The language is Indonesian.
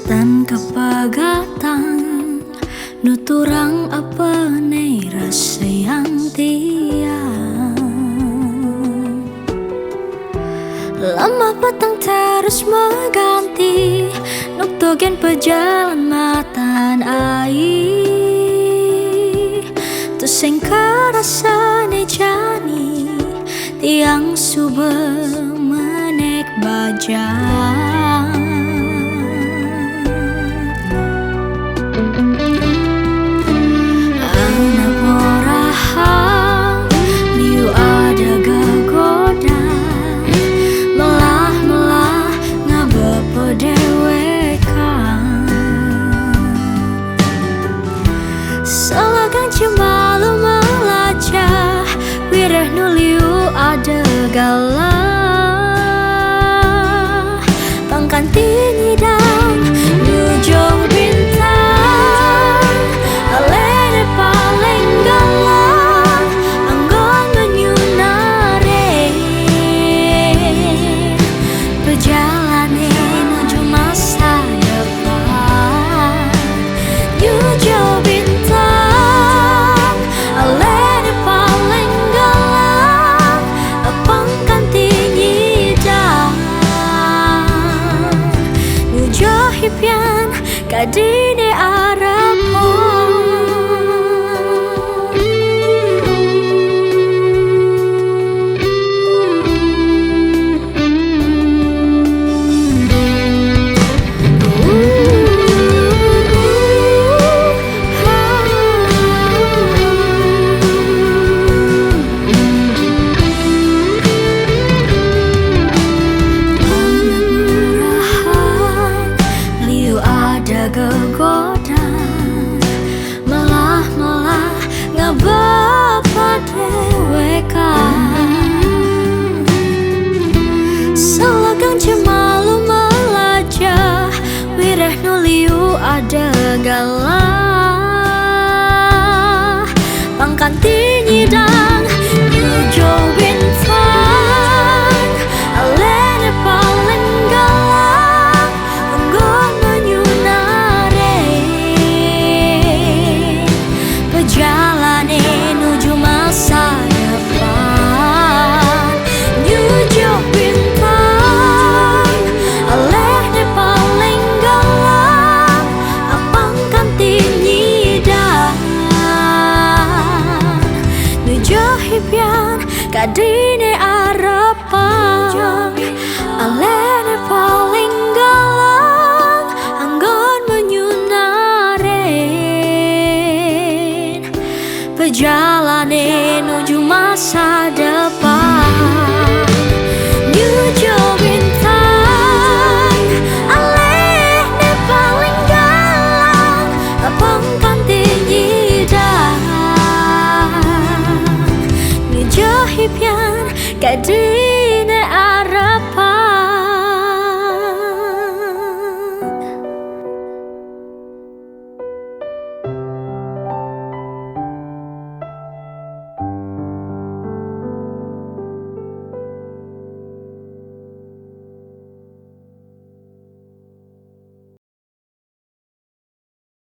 Tan kepagatan nuturang apa nih rasa yang tiang lama petang terus mengganti nuktogen pejalan matan air tu sing karasane jani tiang sube menek bajang. Salagang cemalu melacah wireh nuliu ada galah pangkanti nyidang nujung bintang alene paling galah anggon menyunare perjalanan menuju masa depan nujung kadine arapo kegoda melah ngebapak dewekan salagang cemalu melajah wireh nuliu ada galah pangkanti nyidang nyujo bintang alene paling galah anggon perjalanan menuju masa depan nyujuk bintang alehne paling galah apangkan tinyidang nyujuk hipyan kadine arapan alehne paling galah anggon menyunare perjalanan menuju masa depan nyujo bintang alehne paling galang apangkan tinyidang nyujo hipyan kadine